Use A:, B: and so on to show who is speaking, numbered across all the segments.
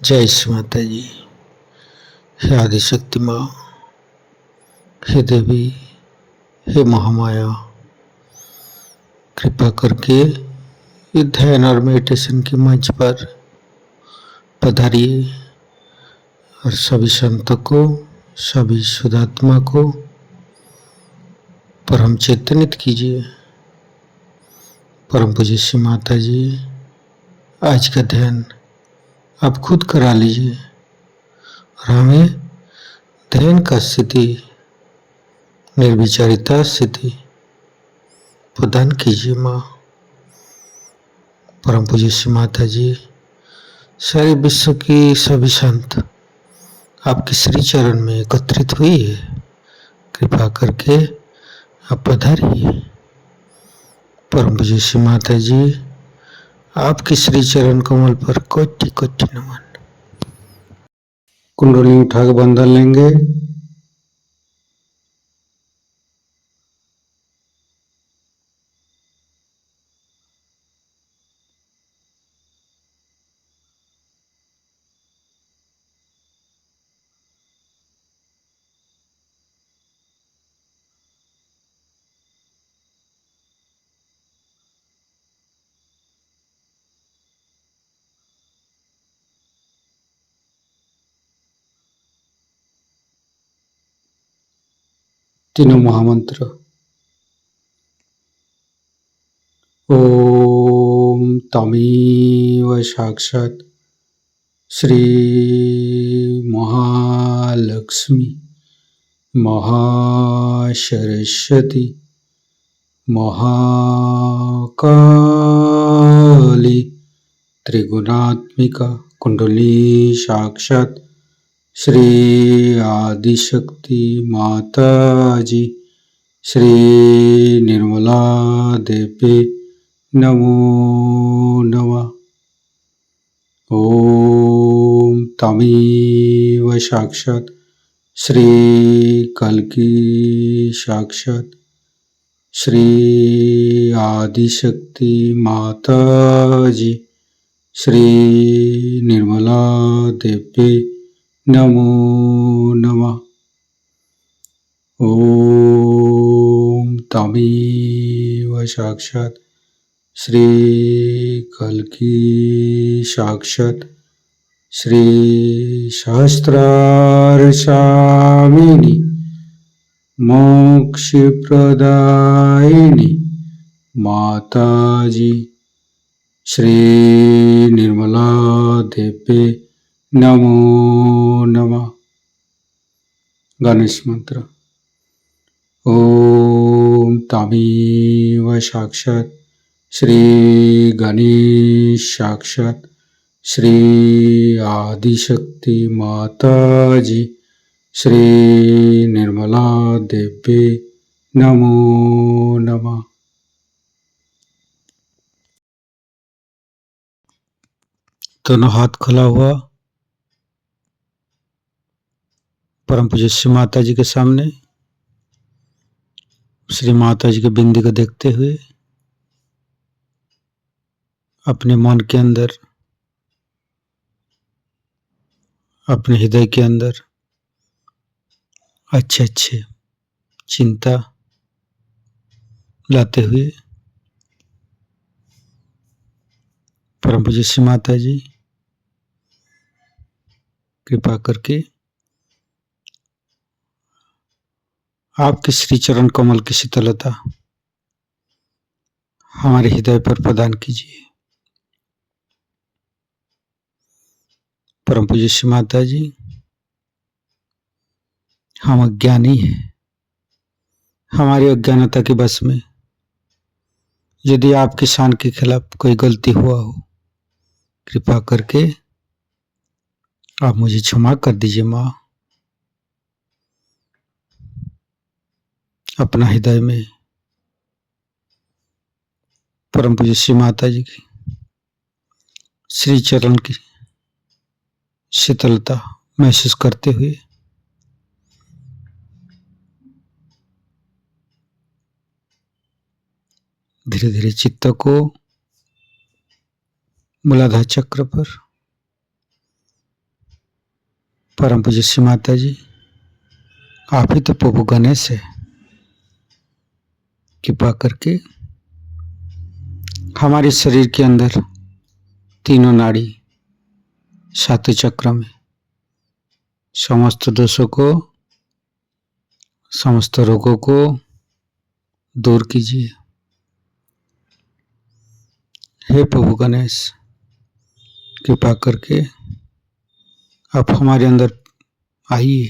A: जय श्री माता जी। हे आदिशक्ति माँ, हे देवी, हे महामाया, कृपा करके ये ध्यान और मेडिटेशन के मंच पर पधारिए और सभी संतों को, सभी शुद्धात्मा को परम चेतनित कीजिए। परम पूज्य श्री माता जी, आज का ध्यान आप खुद करा लीजिए और हमें ध्यान का स्थिति, निर्विचारिता स्थिति प्रदान कीजिए माँ। परम पूज्य श्री माता जी, सारे विश्व की सभी संत आपके श्री चरण में एकत्रित हुई है, कृपा करके आप पधारिए। परम पूज्य श्री माता जी, आपके श्री चरण कमल पर कोटि कोटि नमन। कुंडली उठाकर बंधन लेंगे। तीनों महामंत्र। ओम तमेव साक्षात् श्री महालक्ष्मी महासरस्वती महाकाली त्रिगुणात्मिका कुंडली साक्षात् श्री आदिशक्ति माता जी श्री निर्मला देवी नमो नमः। ओम तमेव साक्षात् श्री कल्की साक्षात् श्री आदिशक्ति माता जी श्री निर्मला देवी नमो नमः। ओम तमेव साक्षात् श्री कल्की साक्षात् श्री सहस्रार स्वामिनी मोक्ष प्रदायिनी माता जी श्री निर्मला देवी नमो नमः। गणेश मंत्र। ओम तमेव साक्षात् श्री गणेश साक्षात् श्री आदिशक्ति माता जी श्री निर्मला देवी नमो नमः। दोनों हाथ खुला हुआ परम पूज्य श्री माता जी के सामने, श्री माता जी के बिंदी को देखते हुए अपने मन के अंदर, अपने हृदय के अंदर अच्छे अच्छे चिंता लाते हुए परम पूज्य श्री माता जी कृपा करके आपके श्री चरण कमल की शीतलता हमारे हृदय पर प्रदान कीजिए। परम पूज्य श्री माता जी, हम अज्ञानी हैं, हमारी अज्ञानता के बस में यदि आपके शान के खिलाफ कोई गलती हुआ हो, कृपा करके आप मुझे क्षमा कर दीजिए माँ। अपना हृदय में परम पूज्य श्री माता जी की श्री चरण की शीतलता महसूस करते हुए धीरे धीरे चित्त को मूलाधार चक्र पर परम पूज्य श्री माता जी, आप ही तो प्रभु गणेश है। कृपा करके हमारे शरीर के अंदर तीनों नाड़ी सातों चक्र में समस्त दोषों को, समस्त रोगों को दूर कीजिए। हे प्रभु गणेश, कृपा करके आप हमारे अंदर आइए।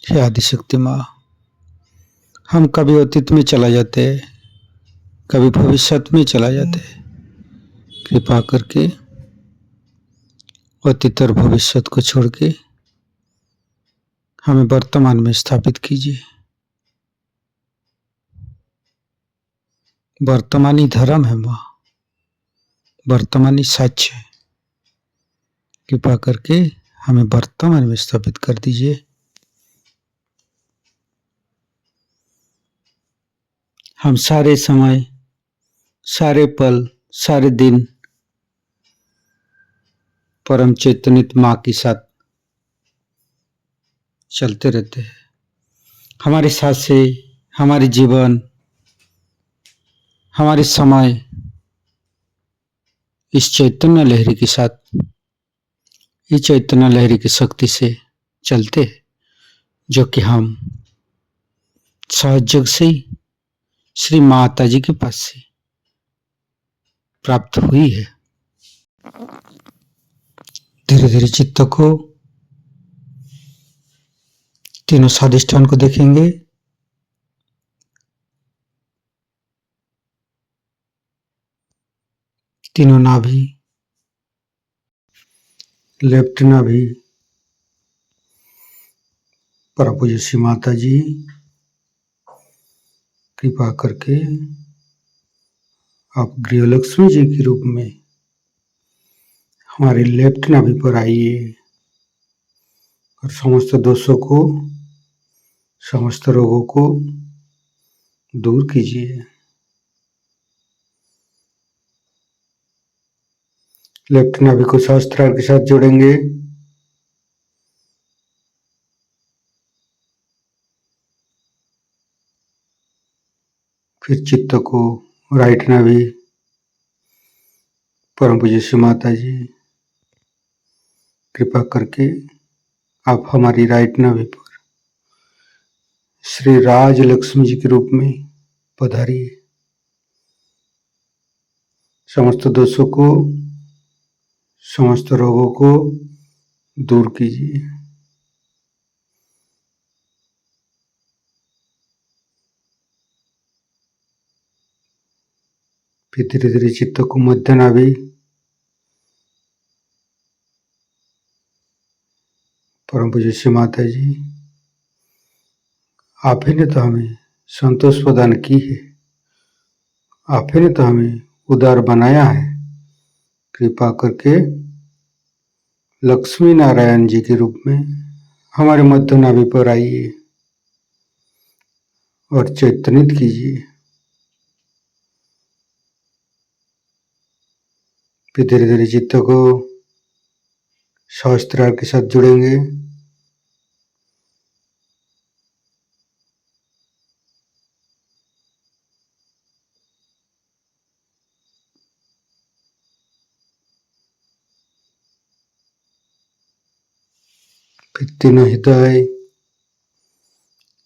A: हे आदिशक्ति माँ, हम कभी अतीत में चला जाते हैं, कभी भविष्य में चला जाते हैं। कृपा करके अतीत और भविष्य को छोड़ के हमें वर्तमान में स्थापित कीजिए। वर्तमानी धर्म है माँ, वर्तमानी सच है। कृपा करके हमें वर्तमान में स्थापित कर दीजिए। हम सारे समय, सारे पल, सारे दिन परम चैतन्य माँ के साथ चलते रहते हैं। हमारे सांसें, हमारे जीवन, हमारे समय इस चैतन्य लहरी के साथ, इस चैतन्य लहरी की शक्ति से चलते हैं, जो कि हम सहयोग से ही श्री माता जी के पास से प्राप्त हुई है। धीरे धीरे चित्त को, तीनों स्वादिष्ठान को देखेंगे। तीनों नाभि, लेफ्ट नाभि, परम पूज्य श्री माता जी, कृपा करके आप गृहलक्ष्मी जी के रूप में हमारे लेफ्ट नाभि पर आइए और समस्त दोषों को, समस्त रोगों को दूर कीजिए। लेफ्ट नाभि को सहस्त्रार के साथ जोड़ेंगे। फिर चित्त को राइट नाभि, परम पूज्य श्री माता जी, कृपा करके आप हमारी राइट नाभि पर श्री राज लक्ष्मी जी के रूप में पधारिए। समस्त दोषों को, समस्त रोगों को दूर कीजिए। फिर धीरे धीरे चित्त को मध्य नाभि, परम पूज्य श्री माता जी, आप ही ने तो हमें संतोष प्रदान की है, आप ही ने तो हमें उदार बनाया है। कृपा करके लक्ष्मी नारायण जी के रूप में हमारे मध्य नाभि पर आइए और चैतन्यित कीजिए। फिर धीरे धीरे चित्त को सहस्त्रार के साथ जुड़ेंगे। फिर तीनों हृदय,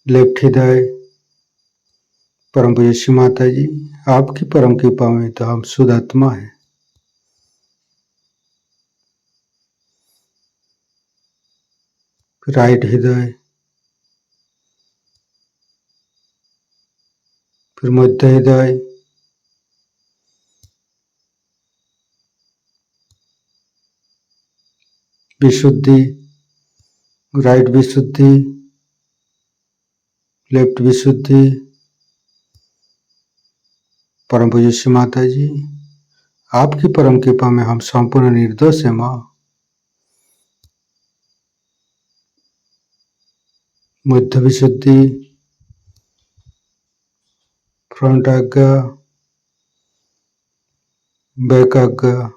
A: लेफ्ट हृदय, परम पूज्य श्री माता जी, आपकी परम कृपा में तो हम शुद्ध आत्मा है। फिर राइट हृदय, फिर मध्य हृदय, विशुद्धि, राइट विशुद्धि, लेफ्ट विशुद्धि, परम पूज्य श्री माता जी, आपकी परम कृपा में हम संपूर्ण निर्दोष है माँ। मध्य विशुद्धि, फ्रंट आज्ञा, बैक आज्ञा,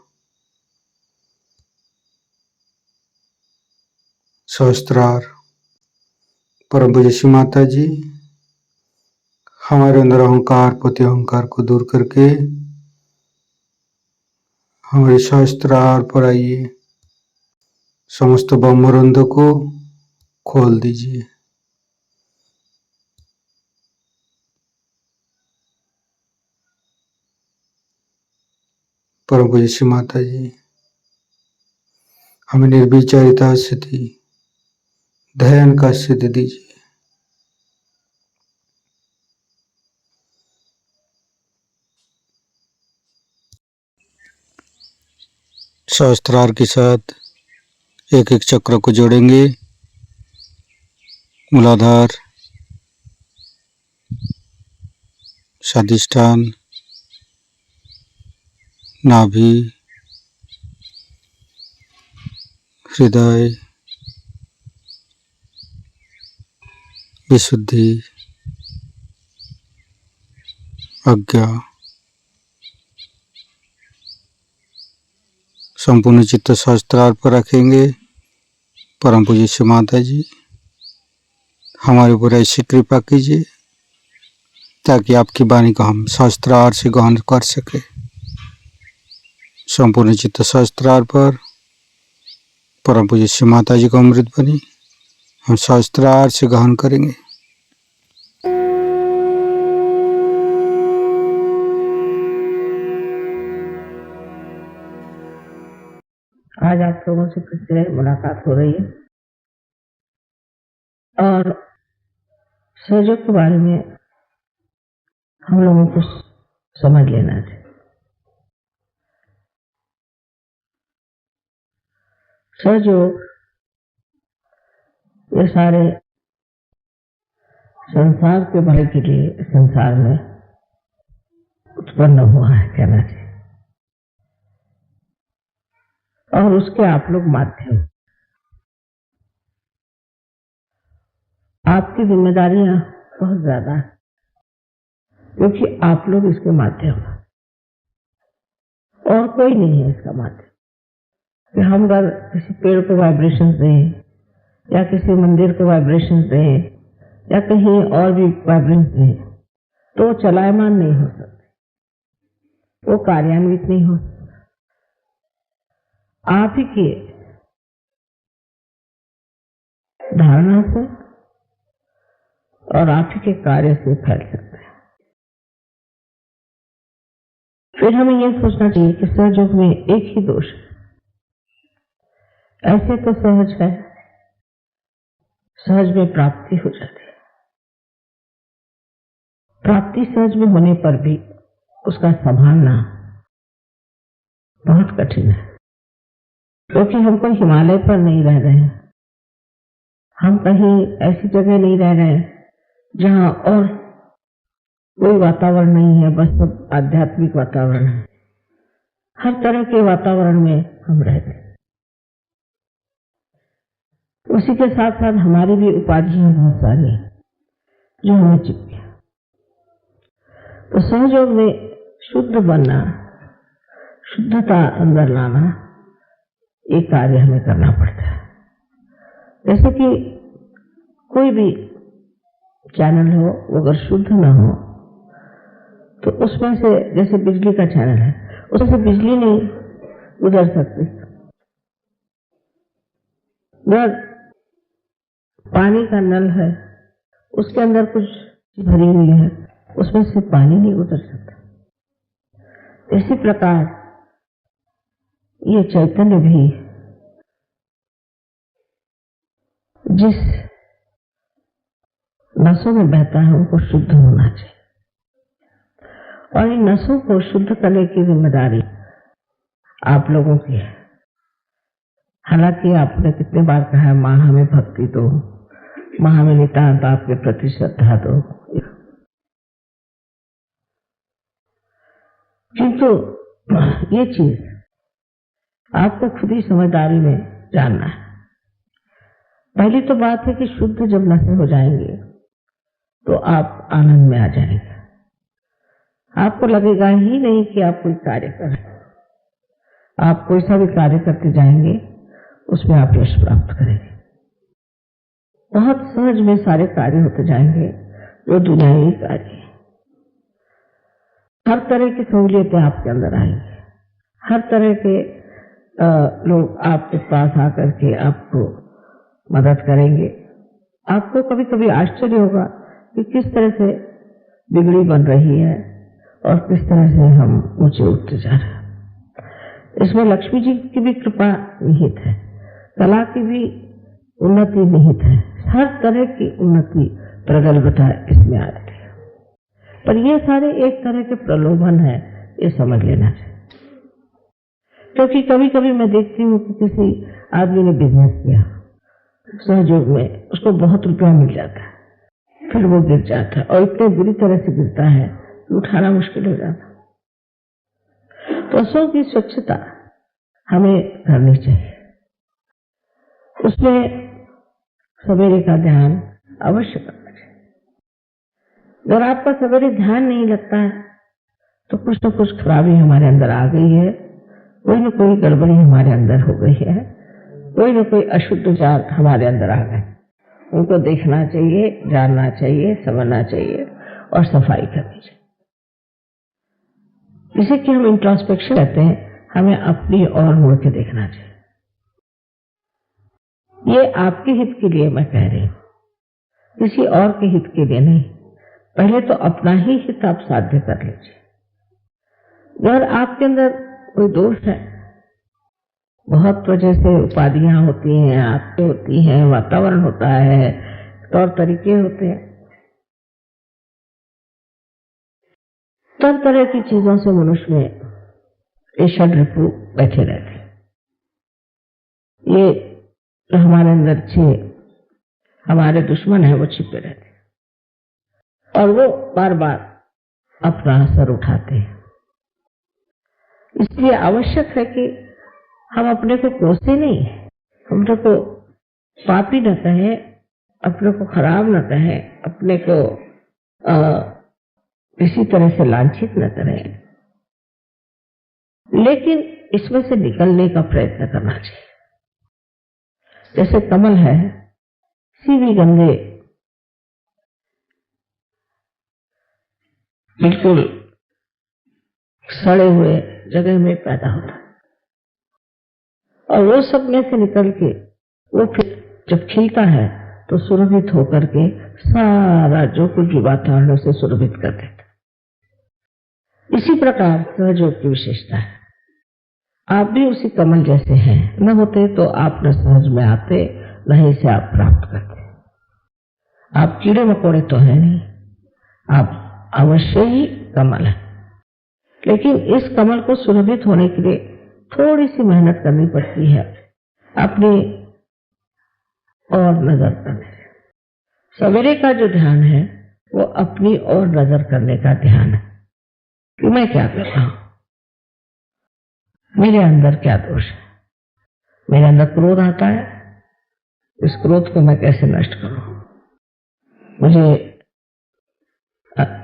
A: सहस्त्रार। परम पूज्य श्री माता जी, हमारे अंदर अहंकार पति अहंकार को दूर करके हमारे सहस्त्रार पर आइए, समस्त ब्रह्मरंध को खोल दीजिए। परम पूज्य श्री माता जी, हमें निर्विचारिता स्थिति ध्यान का सिद्ध दीजिए। सहस्त्रार के साथ एक एक चक्र को जोड़ेंगे। मूलाधार, स्वादिष्ठान, नाभि, हृदय, विशुद्धि, आज्ञा, संपूर्ण चित्त सहस्त्रार पर रखेंगे। परम पूज्य श्री माता जी, हमारे ऊपर ऐसी कृपा कीजिए ताकि आपकी वाणी को हम सहस्त्रार से ग्रहण कर सके। संपूर्ण चित्त सहस्त्रार पर परम पूज्य श्री माता जी को अमृत बनी हम सहस्त्रार से ग्रहण करेंगे।
B: आज आप लोगों से फिर से मुलाकात हो रही है और सहयोग के बारे में हम लोगों को समझ लेना चाहिए। सहयोग ये सारे संसार के भले के लिए संसार में उत्पन्न हुआ है कहना चाहिए, और उसके आप लोग माध्यम। आपकी जिम्मेदारियां बहुत ज्यादा है क्योंकि आप लोग इसके माध्यम हैं और कोई नहीं है इसका माध्यम। कि हम अगर किसी पेड़ को वाइब्रेशन दें या किसी मंदिर को वाइब्रेशन दें या कहीं और भी वाइब्रेशन दें तो चलायमान नहीं हो सकते, वो कार्यान्वित नहीं हो सकता। आप ही के धारणा से और आप ही के कार्य से फैल सकते हैं। फिर हमें यह सोचना चाहिए कि सहयोग में एक ही दोष है। ऐसे तो सहज है, सहज में प्राप्ति हो जाती है। प्राप्ति सहज में होने पर भी उसका संभालना बहुत कठिन है क्योंकि हम कोई हिमालय पर नहीं रह रहे हैं, हम कहीं ऐसी जगह नहीं रह रहे हैं जहां और कोई वातावरण नहीं है, बस सब आध्यात्मिक वातावरण है। हर तरह के वातावरण में हम रहते हैं। उसी के साथ साथ हमारी भी उपाधियां बहुत सारी हैं जो हमें चिपकी। तो सहयोग में शुद्ध बनना, शुद्धता अंदर लाना, एक कार्य हमें करना पड़ता है। जैसे कि कोई भी चैनल हो, वो अगर शुद्ध न हो तो उसमें से, जैसे बिजली का चैनल है, उसमें से बिजली नहीं गुजर सकती। अगर पानी का नल है, उसके अंदर कुछ भरी हुई है, उसमें से पानी नहीं गुजर सकता। इसी प्रकार ये चैतन्य भी जिस नसों में बहता है उनको शुद्ध होना चाहिए, और इन नसों को शुद्ध करने की जिम्मेदारी आप लोगों की है। हालांकि आपने कितने बार कहा है, मां हमें भक्ति दो, मां हमें नितांत आपके प्रति श्रद्धा दो, किंतु ये चीज आपको खुद ही समझदारी में जानना है। पहली तो बात है कि शुद्ध जब नशे हो जाएंगे तो आप आनंद में आ जाएंगे। आपको लगेगा ही नहीं कि आप कोई कार्य कर रहे हैं। आप कोई सा भी कार्य करते जाएंगे उसमें आप यश प्राप्त करेंगे। बहुत सहज में सारे कार्य होते जाएंगे जो दुनियावी कार्य है। हर तरह की सहूलियतें आपके अंदर आएंगी, हर तरह के लोग आपके पास आकर के आपको मदद करेंगे। आपको कभी कभी आश्चर्य होगा कि किस तरह से बिगड़ी बन रही है और किस तरह से हम ऊंचे उठते जा रहे हैं। इसमें लक्ष्मी जी की भी कृपा निहित है, कला की भी उन्नति निहित है, हर तरह की उन्नति प्रगल्भता इसमें आ रही है। पर ये सारे एक तरह के प्रलोभन है, ये समझ लेना चाहिए। क्योंकि कभी कभी मैं देखती हूँ कि किसी आदमी ने बिजनेस किया, सहयोग में उसको बहुत रुपया मिल जाता है, फिर वो गिर जाता है और इतने बुरी तरह से गिरता है कि उठाना मुश्किल हो जाता है। तो असों की स्वच्छता हमें करनी चाहिए, उसमें सवेरे का ध्यान अवश्य करना चाहिए। अगर आपका सवेरे ध्यान नहीं लगता है तो कुछ न कुछ खराबी हमारे अंदर आ गई है, कोई न कोई गड़बड़ी हमारे अंदर हो गई है, कोई न कोई अशुद्ध विचार हमारे अंदर आ गए। उनको देखना चाहिए, जानना चाहिए, समझना चाहिए और सफाई करनी चाहिए। जिसे कि हम इंट्रोस्पेक्शन कहते हैं, हमें अपनी ओर मुड़ के देखना चाहिए। ये आपके हित के लिए मैं कह रही हूं, किसी और के हित के लिए नहीं। पहले तो अपना ही हित आप साध्य कर लीजिए। अगर आपके अंदर कोई दोष है, बहुत वजह से उपाधियां होती हैं, आपके होती हैं, वातावरण होता है, तौर तरीके होते हैं, तरह तरह की चीजों से मनुष्य में ये षड्रिपु बैठे रहते हैं। ये हमारे अंदर हमारे दुश्मन है, वो छिपे रहते हैं और वो बार बार अपना असर उठाते हैं। इसलिए आवश्यक है कि हम अपने को कोसे नहीं, अपने को पापी न कहें, अपने को खराब न कहें, अपने को किसी तरह से लांछित न करें, लेकिन इसमें से निकलने का प्रयत्न करना चाहिए। जैसे कमल है, सीवी गंगे बिल्कुल सड़े हुए जगह में पैदा होता है और वो सब में से निकल के वो फिर जब खिलता है तो सुरभित होकर के सारा जो कुछ भी वातावरण उसे सुरभित कर देता है। इसी प्रकार सहयोग की विशेषता है। आप भी उसी कमल जैसे हैं, न होते तो आप न सहज में आते, न ही से आप प्राप्त करते। आप कीड़े मकोड़े तो हैं नहीं, आप अवश्य ही कमल है। लेकिन इस कमल को सुरभित होने के लिए थोड़ी सी मेहनत करनी पड़ती है, अपनी और नजर करने से। सवेरे का जो ध्यान है वो अपनी और नजर करने का ध्यान है कि मैं क्या कर रहा हूं, मेरे अंदर क्या दोष है। मेरे अंदर क्रोध आता है, इस क्रोध को मैं कैसे नष्ट करूं। मुझे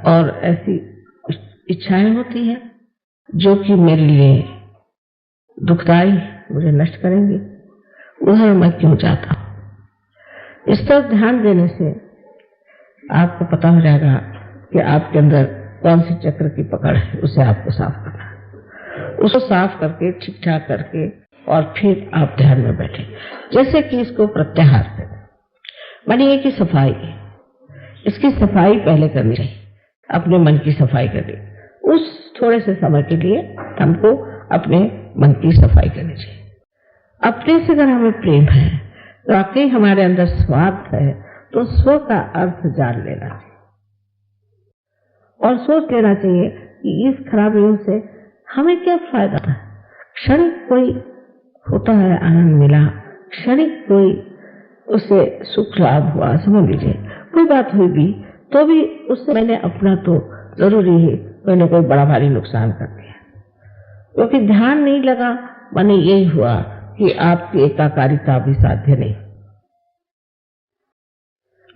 B: और ऐसी इच्छाएं होती हैं जो कि मेरे लिए दुखदाई, मुझे नष्ट करेंगी, उधर मैं क्यों चाहता हूं। इस तरफ ध्यान देने से आपको पता हो जाएगा कि आपके अंदर कौन सी चक्र की पकड़ है, उसे आपको साफ करना है। उसको साफ करके ठीक ठाक करके और फिर आप ध्यान में बैठे। जैसे कि इसको प्रत्याहार करें, मानिए कि सफाई, इसकी सफाई पहले करनी चाहिए, अपने मन की सफाई करनी। उस थोड़े से समय के लिए हमको अपने मन की सफाई करनी चाहिए। अपने से अगर हमें प्रेम है, वाकई हमारे अंदर स्वार्थ है, तो स्व का अर्थ जान लेना चाहिए और सोच लेना चाहिए कि इस खराबियों से हमें क्या फायदा था। क्षणिक कोई होता है, आनंद मिला, क्षणिक कोई उसे सुख लाभ हुआ, समझ लीजिए कोई बात हुई भी, तो भी उससे मैंने अपना तो जरूरी ही कोई न कोई बड़ा भारी नुकसान कर दिया, क्योंकि ध्यान नहीं लगा। माने यही हुआ कि आपकी एकाकारिता भी साध्य नहीं।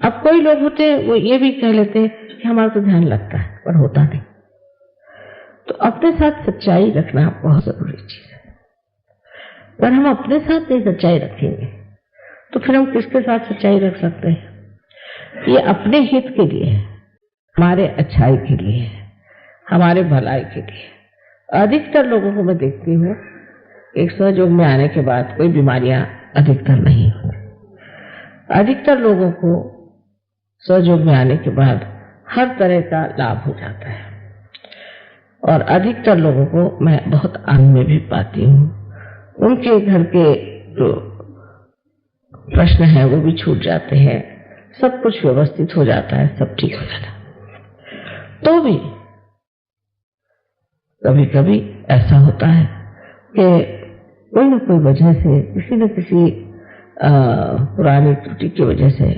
B: अब कोई लोग होते हैं वो ये भी कह लेते हैं कि हमारा तो ध्यान लगता है, पर होता नहीं। तो अपने साथ सच्चाई रखना बहुत जरूरी चीज है। अगर हम अपने साथ नहीं सच्चाई रखेंगे तो फिर हम किसके साथ सच्चाई रख सकते हैं? ये अपने हित के लिए है, हमारे अच्छाई के लिए है, हमारे भलाई के लिए। अधिकतर लोगों को मैं देखती हूँ एक सहयोग में आने के बाद कोई बीमारियां अधिकतर नहीं होती। अधिकतर लोगों को सहयोग में आने के बाद हर तरह का लाभ हो जाता है और अधिकतर लोगों को मैं बहुत आनंद में भी पाती हूँ। उनके घर के जो प्रश्न हैं वो भी छूट जाते हैं, सब कुछ व्यवस्थित हो जाता है, सब ठीक हो जाता है। तो भी कभी कभी ऐसा होता है कि कोई न कोई वजह से, किसी न किसी पुरानी त्रुटि की वजह से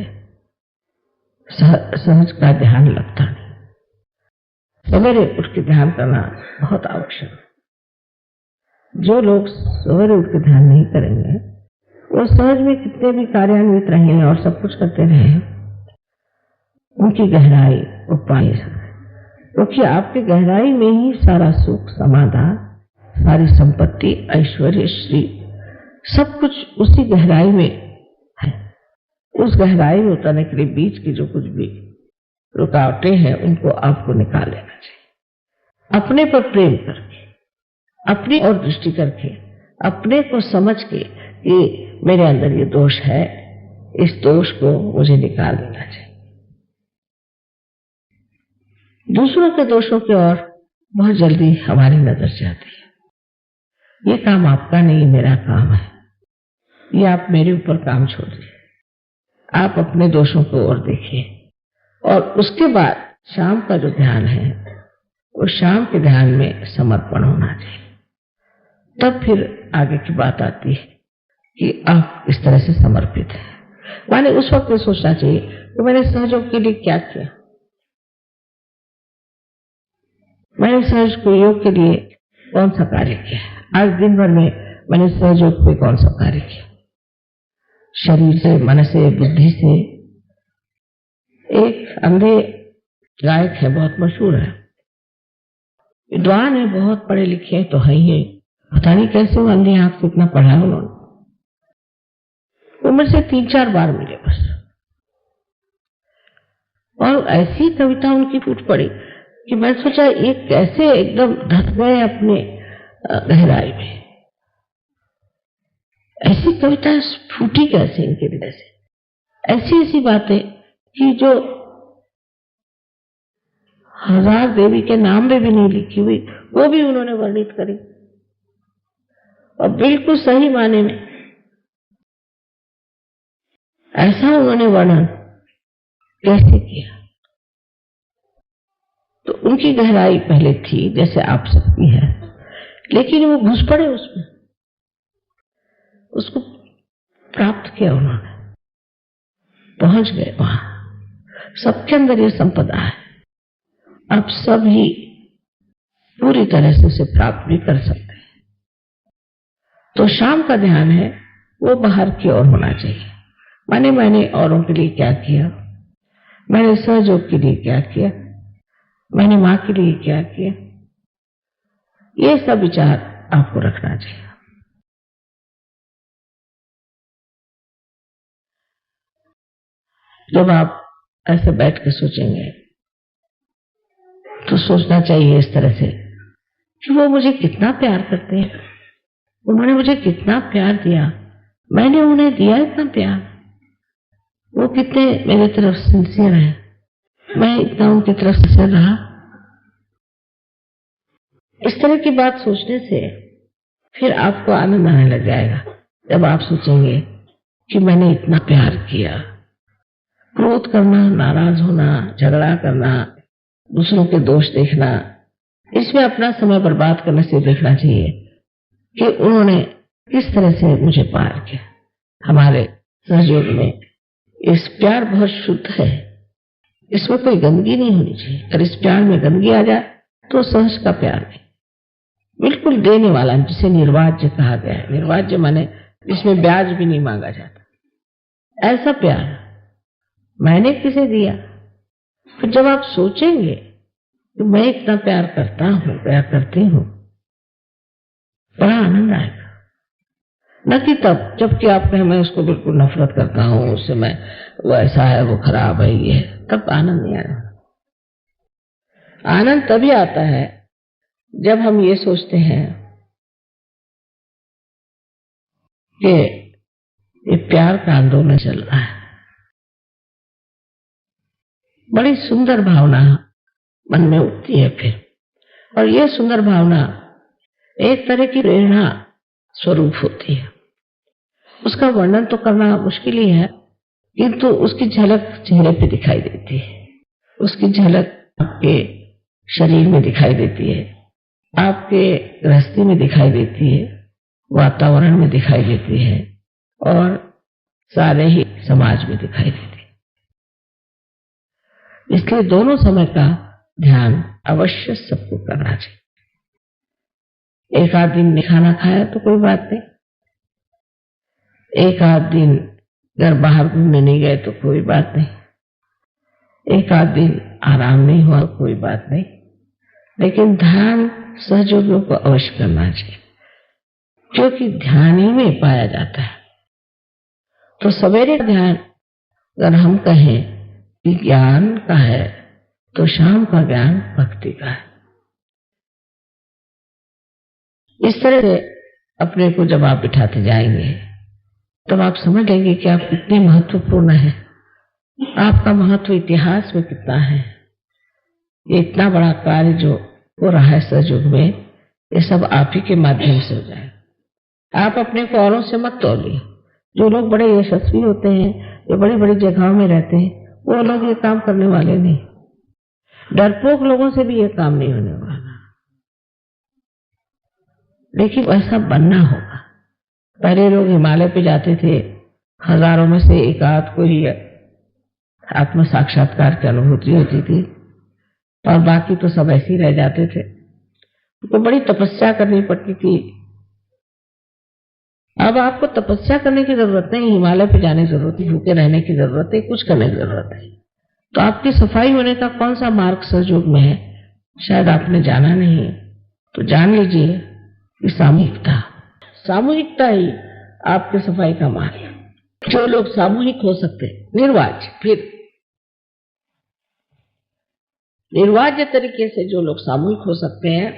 B: सहज का ध्यान लगता नहीं। सवेरे उठ के ध्यान करना बहुत आवश्यक है। जो लोग सवेरे उठ के ध्यान नहीं करेंगे वो सहज में कितने भी कार्यान्वित रहें और सब कुछ करते रहें, उनकी गहराई वो पा नहीं सकते, क्योंकि आपकी गहराई में ही सारा सुख, समाधान, सारी संपत्ति, ऐश्वर्य, श्री सब कुछ उसी गहराई में है। उस गहराई में उतरने के लिए बीच की जो कुछ भी रुकावटें हैं उनको आपको निकाल लेना चाहिए। अपने पर प्रेम करके, अपनी और दृष्टि करके, अपने को समझ के कि मेरे अंदर ये दोष है, इस दोष को मुझे निकाल देना चाहिए। दूसरों के दोषों की ओर बहुत जल्दी हमारी नजर जाती है। ये काम आपका नहीं, मेरा काम है, ये आप मेरे ऊपर काम छोड़ दीजिए, आप अपने दोषों को और देखिए। और उसके बाद शाम का जो ध्यान है वो शाम के ध्यान में समर्पण होना चाहिए। तब फिर आगे की बात आती है कि आप इस तरह से समर्पित हैं। माने उस वक्त ये सोचना चाहिए कि मैंने सहयोग के लिए क्या किया, मैंने सहज को योग के लिए कौन सा कार्य किया, आज दिन भर में मैंने सहयोग पे कौन सा कार्य किया, शरीर से, मन से, बुद्धि से। एक अंधे गायक है, बहुत मशहूर है, विद्वान है, बहुत पढ़े लिखे तो है ही, पता नहीं कैसे वो अंधे आंख से इतना पढ़ा उन्होंने। उम्र से 3-4 बार मिले बस, और ऐसी कविता उनकी फूट पड़ी कि मैं सोचा ये कैसे एकदम धस गए अपने गहराई में। ऐसी कविता फूटी कैसे इनके हृदय से, ऐसी ऐसी बातें कि जो हजार देवी के नाम में भी नहीं लिखी हुई वो भी उन्होंने वर्णित करी, और बिल्कुल सही माने में ऐसा उन्होंने वर्णन कैसे किया। तो उनकी गहराई पहले थी जैसे आप सबकी है, लेकिन वो घुस पड़े उसमें, उसको प्राप्त किया उन्होंने, पहुंच गए वहां। सबके अंदर ये संपदा है, अब सभी पूरी तरह से उसे प्राप्त भी कर सकते हैं। तो शाम का ध्यान है वो बाहर की ओर होना चाहिए। माने मैंने औरों के लिए क्या किया, मैंने सहयोग के लिए क्या किया, मैंने मां के लिए क्या किया, ये सब विचार आपको रखना चाहिए। जब आप ऐसे बैठ के सोचेंगे तो सोचना चाहिए इस तरह से कि वो मुझे कितना प्यार करते हैं, उन्होंने मुझे कितना प्यार दिया, मैंने उन्हें दिया इतना प्यार, वो कितने मेरे तरफ सिंसियर है, मैं इतना उनकी तरफ सिंसियर रहा। इस तरह की बात सोचने से फिर आपको आनंद आने लग जाएगा। जब आप सोचेंगे कि मैंने इतना प्यार किया, क्रोध करना, नाराज होना, झगड़ा करना, दूसरों के दोष देखना, इसमें अपना समय बर्बाद करने से देखना चाहिए कि उन्होंने किस तरह से मुझे प्यार किया। हमारे सहयोग में इस प्यार बहुत शुद्ध है, इसमें कोई गंदगी नहीं होनी चाहिए। अगर इस प्यार में गंदगी आ जाए तो सहज का प्यार नहीं, बिल्कुल देने वाला, जिसे निर्वाज्य कहा गया है। निर्वाज्य माने जिसमें ब्याज भी नहीं मांगा जाता, ऐसा प्यार मैंने किसे दिया। फिर जब आप सोचेंगे कि मैं इतना प्यार करता हूं, प्यार करती हूं, बड़ा आनंद आएगा। न कि तब जबकि आप कहें मैं उसको बिल्कुल नफरत करता हूं, उससे मैं वो ऐसा है, वो खराब है, ये है, तब आनंद नहीं आएगा। आनंद तभी आता है जब हम ये सोचते हैं कि ये प्यार का आंदोलन चल रहा है। बड़ी सुंदर भावना मन में उठती है फिर, और ये सुंदर भावना एक तरह की प्रेरणा स्वरूप होती है। उसका वर्णन तो करना मुश्किल ही है, किंतु उसकी झलक चेहरे पे दिखाई देती है, उसकी झलक आपके शरीर में दिखाई देती है, आपके गृहस्थी में दिखाई देती है, वातावरण में दिखाई देती है, और सारे ही समाज में दिखाई देती है। इसलिए दोनों समय का ध्यान अवश्य सबको करना चाहिए। एक आध दिन नहीं खाना खाया तो कोई बात नहीं, एक आध दिन घर बाहर घूमने नहीं गए तो कोई बात नहीं, एक आध दिन आराम नहीं हुआ तो कोई बात नहीं, लेकिन ध्यान सहयोगियों को अवश्य करना चाहिए, क्योंकि ध्यान ही में पाया जाता है। तो सवेरे का ध्यान अगर हम कहें कि ज्ञान का है, तो शाम का ज्ञान भक्ति का है। इस तरह से अपने को जब आप बिठाते जाएंगे तब आप समझ लेंगे कि आप कितने महत्वपूर्ण हैं, आपका महत्व इतिहास में कितना है। ये इतना बड़ा कार्य जो हो रहा है सहयोग में, ये सब आप ही के माध्यम से हो जाए। आप अपने को औरों से मत तौलिए। जो लोग बड़े यशस्वी होते हैं, जो बड़ी बड़ी जगहों में रहते हैं, वो लोग ये काम करने वाले नहीं। डरपोक लोगों से भी ये काम नहीं होने वाला, लेकिन ऐसा बनना होगा। पहले लोग हिमालय पे जाते थे, हजारों में से एक आध को ही आत्म साक्षात्कार की अनुभूति होती थी, और बाकी तो सब ऐसे ही रह जाते थे। तो बड़ी तपस्या करनी पड़ती थी। अब आपको तपस्या करने की जरूरत नहीं, हिमालय पे जाने की जरूरत है, भूखे रहने की जरूरत है, कुछ करने की जरूरत है। तो आपकी सफाई होने का कौन सा मार्ग सहयोग में है, शायद आपने जाना नहीं, तो जान लीजिए कि सामूहिकता ही आपके सफाई का मार्ग है। जो लोग सामूहिक हो सकते, निर्वाज्य तरीके से जो लोग सामूहिक हो सकते हैं,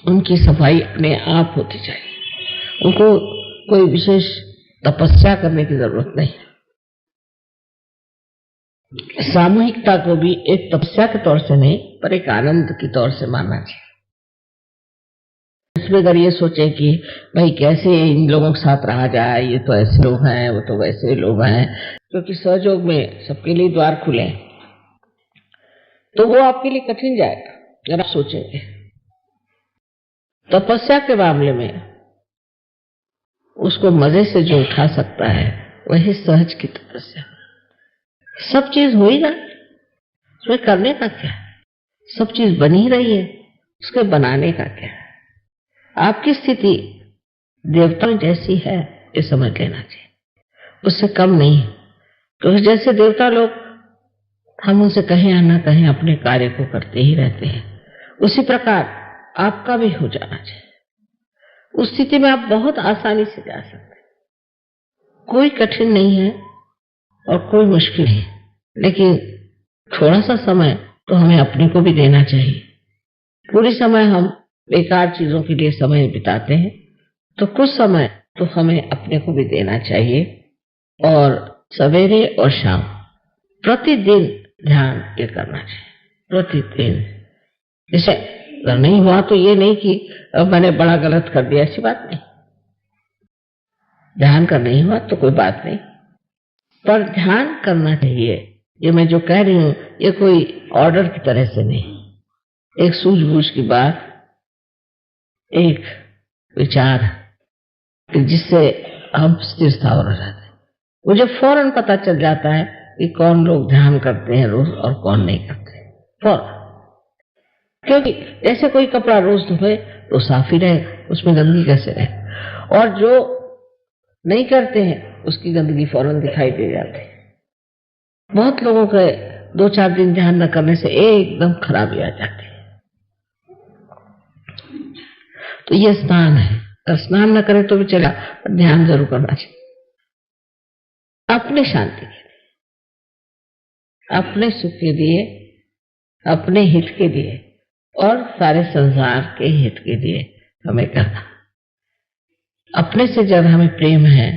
B: उनकी सफाई अपने आप होती जाएगी। उनको कोई विशेष तपस्या करने की जरूरत नहीं। सामूहिकता को भी एक तपस्या के तौर से नहीं, पर एक आनंद के तौर से मानना चाहिए। इसमें अगर ये सोचे कि भाई कैसे इन लोगों के साथ रहा जाए, ये तो ऐसे लोग हैं, वो तो वैसे लोग हैं, क्योंकि सहयोग में सबके लिए द्वार खुले, तो वो आपके लिए कठिन जाएगा। जरा सोचेंगे तपस्या के मामले में उसको मजे से जो उठा सकता है, वही सहज की तपस्या। सब चीज हो ही रहा है, उसमें करने का क्या है, सब चीज बनी रही है, उसके बनाने का क्या है। आपकी स्थिति देवताओं जैसी है, ये समझ लेना चाहिए, उससे कम नहीं है। तो जैसे देवता लोग, हम उनसे कहें या ना कहें, अपने कार्य को करते ही रहते हैं, उसी प्रकार आपका भी हो जाना चाहिए। उस स्थिति में आप बहुत आसानी से जा सकते हैं, कोई कठिन नहीं है और कोई मुश्किल नहीं, लेकिन थोड़ा सा समय तो हमें अपने को भी देना चाहिए। पूरी समय हम बेकार चीजों के लिए समय बिताते हैं, तो कुछ समय तो हमें अपने को भी देना चाहिए। और सवेरे और शाम प्रतिदिन ध्यान ये करना चाहिए, प्रतिदिन। जैसे अगर नहीं हुआ तो ये नहीं कि अब मैंने बड़ा गलत कर दिया, ऐसी बात नहीं। ध्यान का नहीं हुआ तो कोई बात नहीं, पर ध्यान करना चाहिए। ये मैं जो कह रही हूं, ये कोई ऑर्डर की तरह से नहीं, एक सूझबूझ की बात, एक विचार जिससे हम स्थिर स्थावर हो जाते हैं। मुझे फौरन पता चल जाता है कि कौन लोग ध्यान करते हैं रोज और कौन नहीं करते, फौरन। क्योंकि जैसे कोई कपड़ा रोज धोए तो साफ ही रहेगा, उसमें गंदगी कैसे रहे, और जो नहीं करते हैं उसकी गंदगी फौरन दिखाई दे जाती है। बहुत लोगों के 2-4 दिन ध्यान न करने से एकदम खराबी आ जाती है। तो ये स्थान है, अगर स्नान न करे तो भी चला, पर ध्यान जरूर करना चाहिए अपने शांति के लिए, अपने सुख के लिए, अपने हित के लिए और सारे संसार के हित के लिए हमें करना। अपने से जब हमें प्रेम है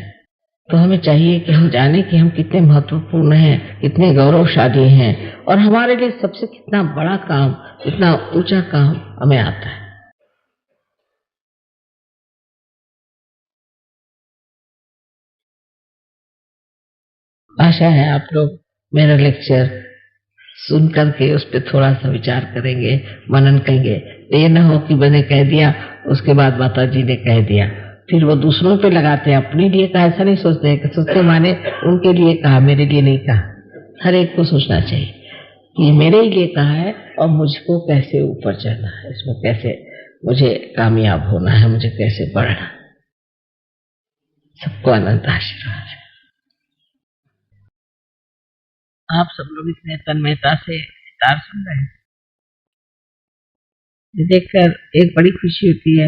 B: तो हमें चाहिए कि हम जाने कि हम कितने महत्वपूर्ण हैं, कितने गौरवशाली हैं और हमारे लिए सबसे कितना बड़ा काम, कितना ऊंचा काम हमें आता है। आशा है आप लोग मेरा लेक्चर सुन करके उस पर थोड़ा सा विचार करेंगे, मनन करेंगे। ये न हो कि मैंने कह दिया उसके बाद माता जी ने कह दिया, फिर वो दूसरों पे लगाते हैं, अपने लिए कहा ऐसा नहीं सोचते हैं कि सोचते माने उनके लिए कहा, मेरे लिए नहीं कहा। हर एक को सोचना चाहिए कि मेरे लिए कहा है और मुझको कैसे ऊपर चलना है, इसमें कैसे मुझे कामयाब होना है, मुझे कैसे बढ़ना। सबको अनंत आशीर्वाद है। आप सब लोग इतने तन्मयता से सितार सुन रहे हैं, ये देखकर एक बड़ी खुशी होती है।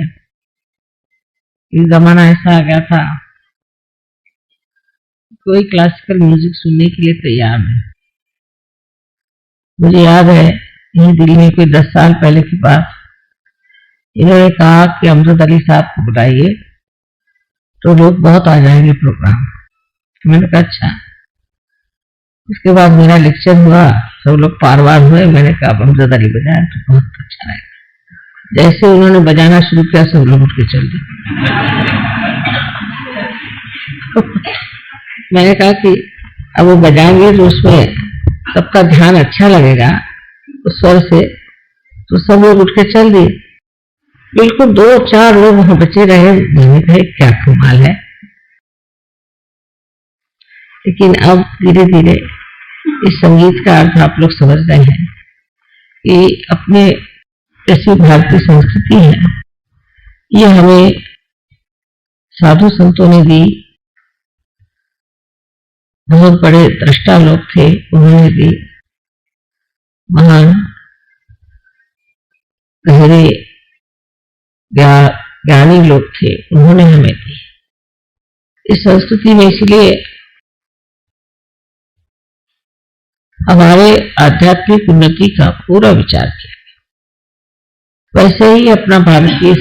B: इस जमाना ऐसा आ गया था, कोई क्लासिकल म्यूजिक सुनने के लिए तैयार नहीं। मुझे याद है यही दिल्ली में कोई 10 साल पहले की बात, इन्होंने कहा कि अमजद अली साहब को बुलाइए तो लोग बहुत आ जाएंगे प्रोग्राम। मैंने कहा अच्छा। उसके बाद मेरा लेक्चर हुआ, सब लोग पार हुए। मैंने कहा अमजद अली बजाए तो बहुत अच्छा रहेगा। जैसे उन्होंने बजाना शुरू किया सब लोग उठ के चल दिए। मैंने कहा कि अब वो बजाएंगे तो उसमें सबका ध्यान अच्छा लगेगा उस स्वर से, तो सब लोग उठ के चल दिए। बिल्कुल 2-4 लोग वहां बचे रहे। मैंने कहा क्या कमाल है। लेकिन अब धीरे धीरे इस संगीत का अर्थ आप लोग समझ रहे हैं कि अपने जैसी भारतीय संस्कृति है, ये हमें साधु संतों ने दी। बहुत बड़े दृष्टा लोग थे, उन्होंने दी। महान गहरे ज्ञानी लोग थे, उन्होंने हमें दी इस संस्कृति में। इसलिए हमारे आध्यात्मिक उन्नति का पूरा विचार किया। वैसे ही अपना भारतीय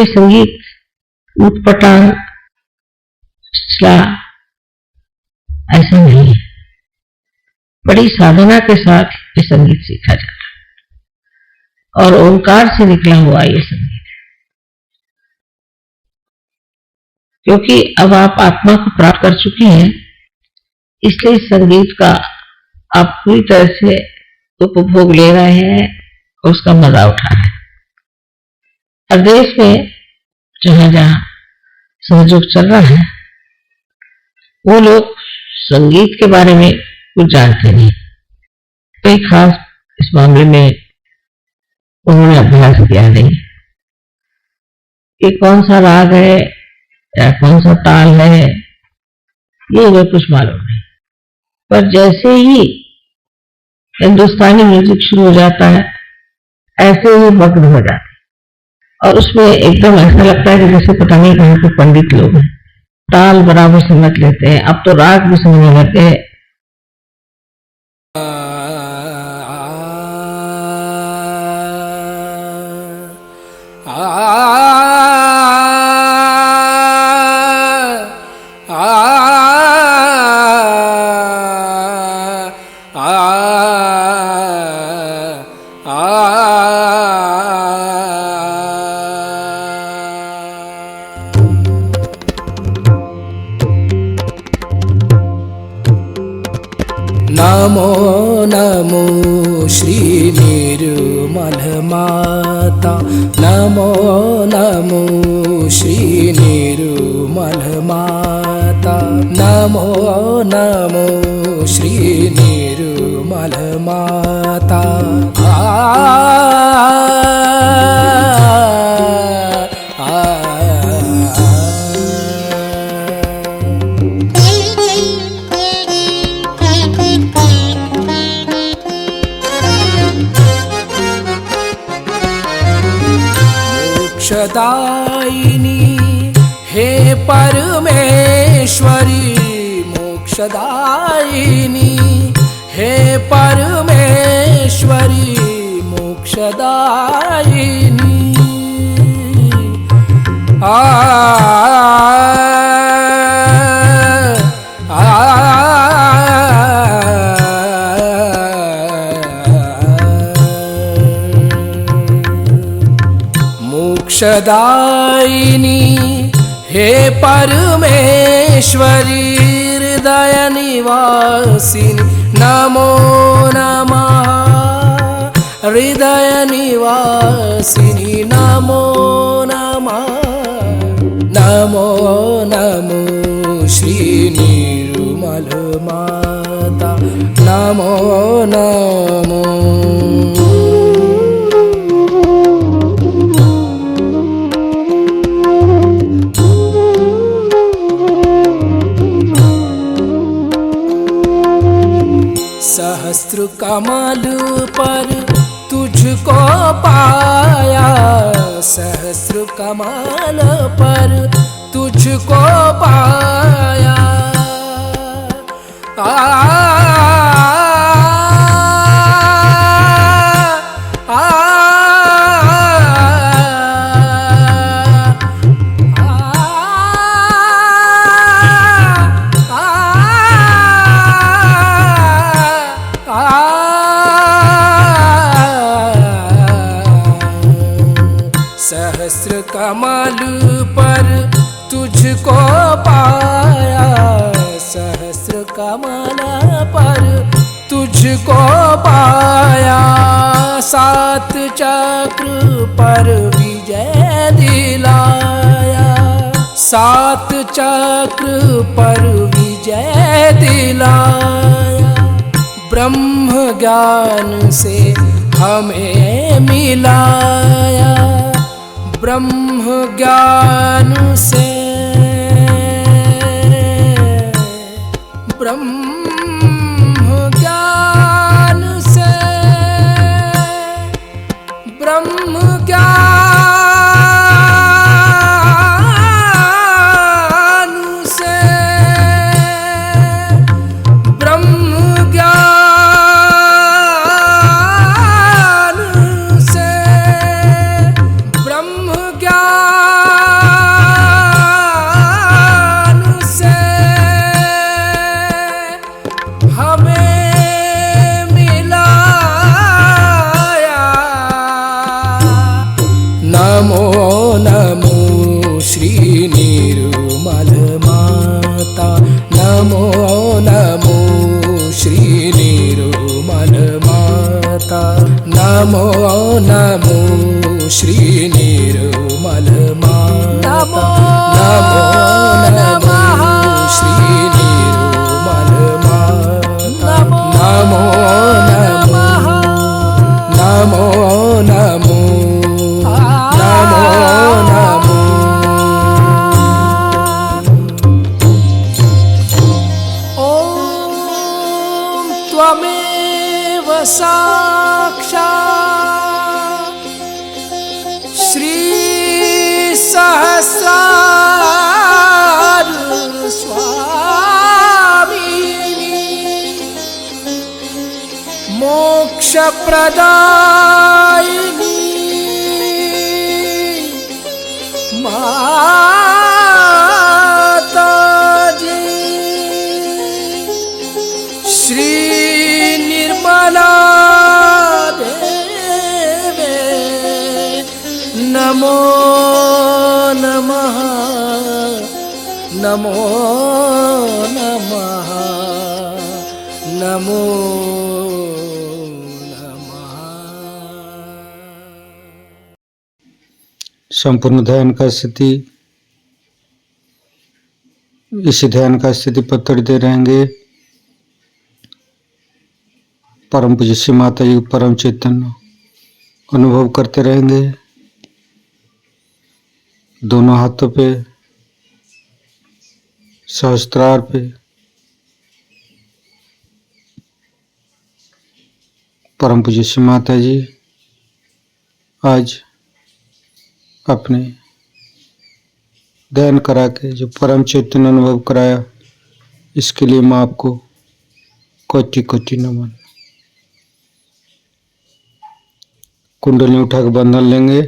B: संगीत ऊटपटांग ऐसा नहीं है। बड़ी साधना के साथ ये संगीत सीखा जाता है और ओंकार से निकला हुआ ये संगीत है। क्योंकि अब आप आत्मा को प्राप्त कर चुके हैं, इसलिए इस संगीत का आप पूरी तरह से उपभोग ले रहे हैं और उसका मजा उठा रहे हैं। हर देश में जहां जहां सहयोग चल रहा है, वो लोग संगीत के बारे में कुछ जानते नहीं। कोई खास इस मामले में उन्होंने अभ्यास किया नहीं कि कौन सा राग है या कौन सा ताल है, ये उन्हें कुछ मालूम नहीं। पर जैसे ही हिंदुस्तानी म्यूजिक शुरू हो जाता है, ऐसे ही मग्न हो जाते हैं और उसमें एकदम ऐसा लगता है कि जैसे पता नहीं कहां के पंडित लोग हैं। ताल बराबर समझ लेते हैं, अब तो राग भी समझने लगे हैं।
C: नमो नमो श्री निर्मल माता, नमो नमो श्री निर्मल माता, नमो नमो श्री निर्मल माता। मोक्षदायिनी हे परमेश्वरी मोक्षदायिनी हे परमेश्वरी मोक्षदायिनी मोक्षदायिनी हे परमेश्वरी हृदय निवासिनी नमो नमः हृदय निवासिनी नमो नमः नमो नमो श्री निर्मल माता नमो नमो सहस्त्र कमल पर तुझको पाया सहस्त्र कमल पर तुझको पाया सहस्र कमल पर तुझको पाया सहस्र कमल पर तुझको पाया सात चक्र पर विजय दिलाया सात चक्र पर विजय दिलाया ब्रह्म ज्ञान से हमें मिलाया ब्रह्म ज्ञान से ब्रह्म ज्ञान से ब्रह्म ज्ञान से ब्रह्म ज्ञान से ब्रह्म ज्ञान से हमें मिलाया नमो नमो श्री निर्मल माता नमो नमो श्री निर्मल माता नमो नमो श्री निर्मल माता नमो नमो श्री निर्मल माता नमो नमो नमो नमो नमो नमो ॐ त्वमेव साक्षात् श्री सहस्रार स्वामिनी मोक्ष प्रदायिनी माताजी श्री निर्मला देवे नमो नमः नमो नमः नमो नमः।
A: संपूर्ण ध्यान का स्थिति इसी ध्यान का स्थिति पत्र दे रहेंगे। परम पूज्य श्री माता जी परम चैतन्य अनुभव करते रहेंगे। दोनों हाथों पे सहस्त्रार पे परम पूज्य श्री माता जी आज अपने ध्यान करा के जो परम चैतन्य अनुभव कराया, इसके लिए मैं आपको कोटि कोटि नमन। कुंडली उठा के बंधन लेंगे।